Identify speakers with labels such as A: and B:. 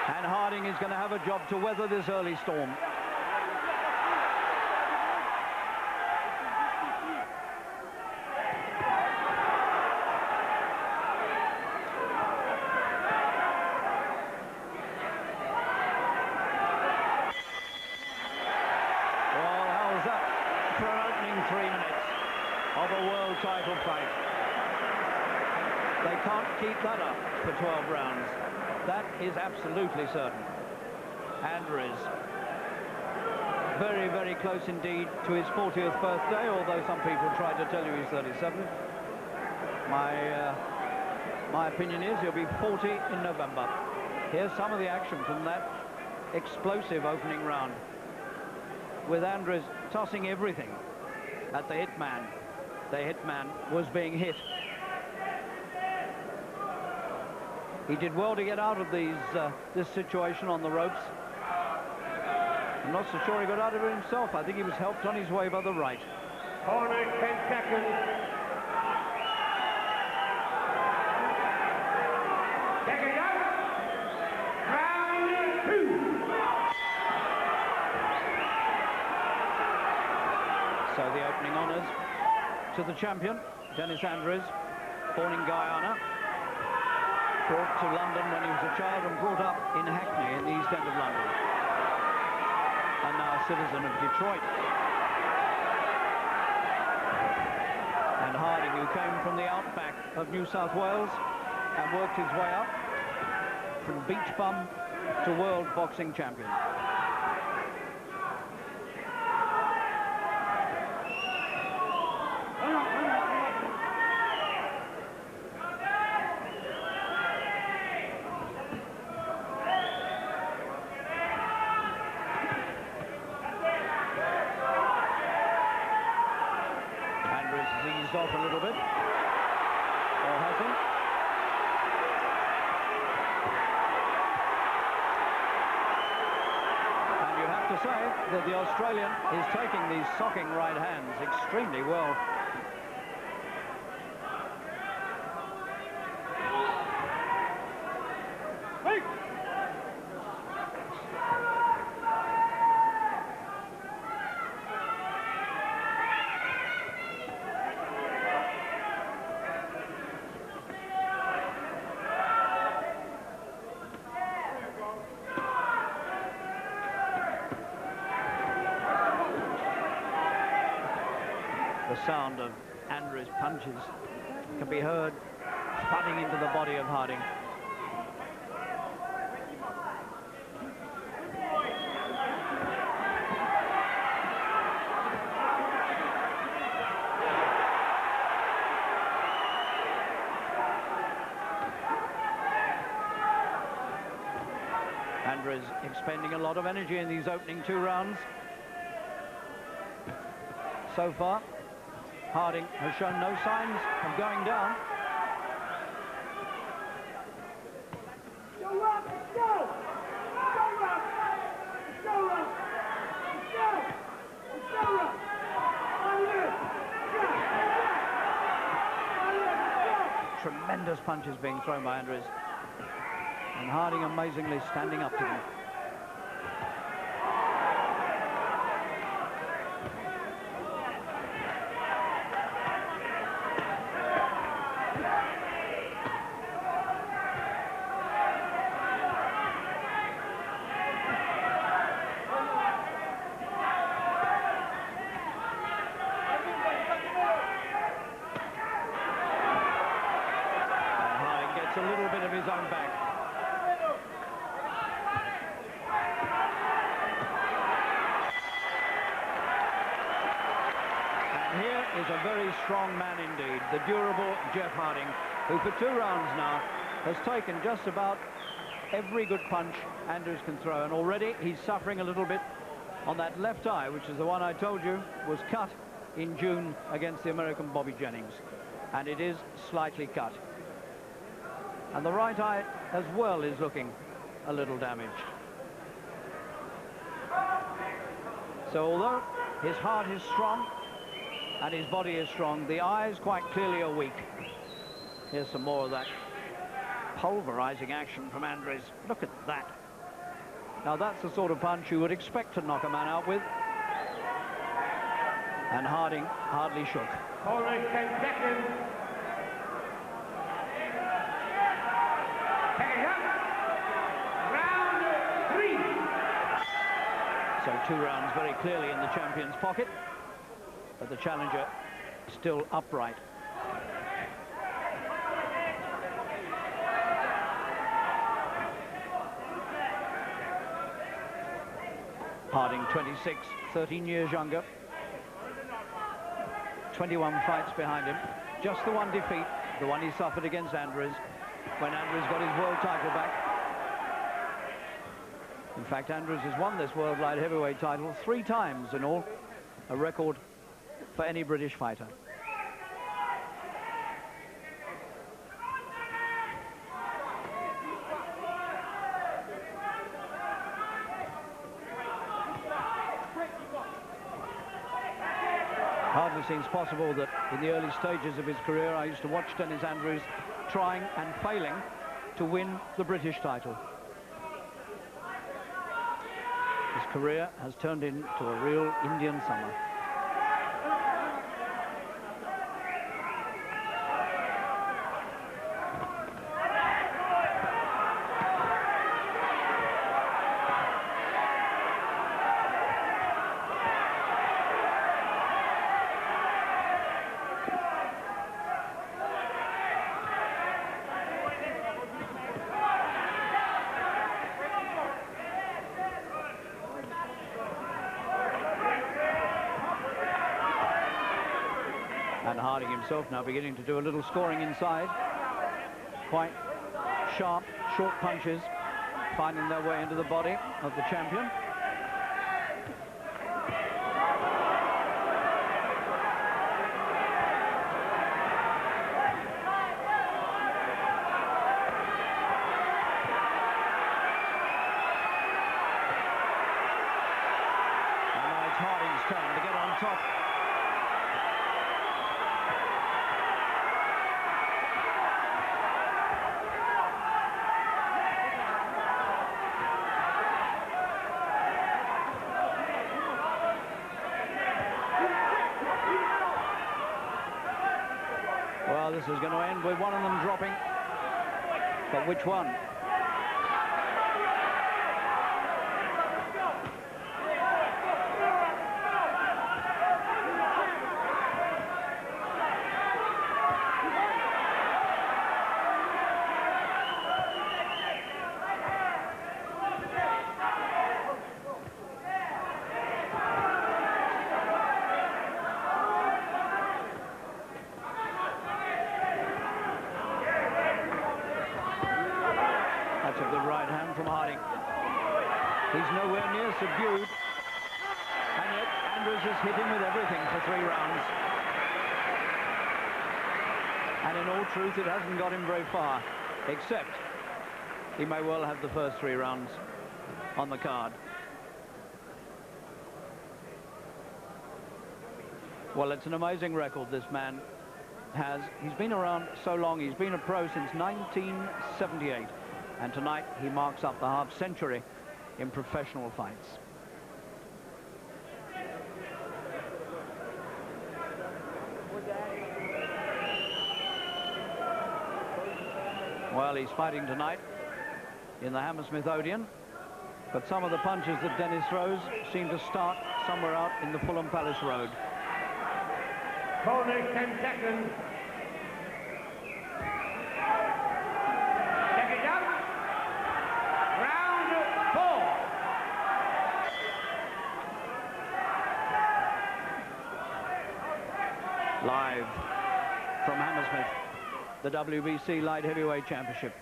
A: And Harding is going to have a job to weather this early storm. Well, how's that for an opening 3 minutes of a world title fight? They can't keep that up for 12 rounds. That is absolutely certain. Andries, very, very close indeed to his 40th birthday, although some people try to tell you he's 37. My opinion is he'll be 40 in November. Here's some of the action from that explosive opening round, with Andries tossing everything at the hitman. The hitman was being hit. He did well to get out of this situation on the ropes. I'm not so sure he got out of it himself. I think he was helped on his way by the right.
B: Corner, 10 seconds. Take it out. Round 2.
A: So the opening honours to the champion, Dennis Andries, born in Guyana. Brought to London when he was a child and brought up in Hackney in the East End of London. And now a citizen of Detroit. And Harding, who came from the outback of New South Wales and worked his way up from beach bum to world boxing champion. Off a little bit, or has he? And you have to say that the Australian is taking these socking right hands extremely well. The sound of Andries' punches can be heard thudding into the body of Harding. Andries expending a lot of energy in these opening 2 rounds. So far, Harding has shown no signs of going down.
B: Go up, go! Go up! Go up! Go up!
A: Tremendous punches being thrown by Andries. And Harding amazingly standing up to them. A little bit of his own back. And here is a very strong man indeed, the durable Jeff Harding, who for 2 rounds now has taken just about every good punch Andries can throw, and already he's suffering a little bit on that left eye, which is the one I told you was cut in June against the American Bobby Jennings, and it is slightly cut. And the right eye as well is looking a little damaged. So although his heart is strong and his body is strong, the eyes quite clearly are weak. Here's some more of that pulverizing action from Andries. Look at that. Now that's the sort of punch you would expect to knock a man out with. And Harding hardly shook.
B: Corner 10 seconds. Take it up. Round 3.
A: So 2 rounds very clearly in the champion's pocket, but the challenger still upright. Harding 26, 13 years younger. 21 fights behind him. Just the one defeat, the one he suffered against Andries, when Andries got his world title back. In fact, Andries has won this world light heavyweight title 3 times in all, a record for any British fighter. Hardly seems possible that in the early stages of his career, I used to watch Dennis Andries trying and failing to win the British title. His career has turned into a real Indian summer. And Harding himself now beginning to do a little scoring inside. Quite sharp, short punches finding their way into the body of the champion. And now it's Harding's turn to get on top. Well, this is going to end with one of them dropping. But which one? That's a good right hand from Harding. He's nowhere near subdued. And yet Andries has hit him with everything for 3 rounds. And in all truth, it hasn't got him very far. Except he may well have the first 3 rounds on the card. Well, it's an amazing record this man has. He's been around so long. He's been a pro since 1978. And tonight he marks up the half-century in professional fights. Well, he's fighting tonight in the Hammersmith Odeon, but some of the punches that Dennis throws seem to start somewhere out in the Fulham Palace Road.
B: Corner 10 seconds. Take it up. Round 4.
A: Live from Hammersmith, the WBC Light Heavyweight Championship.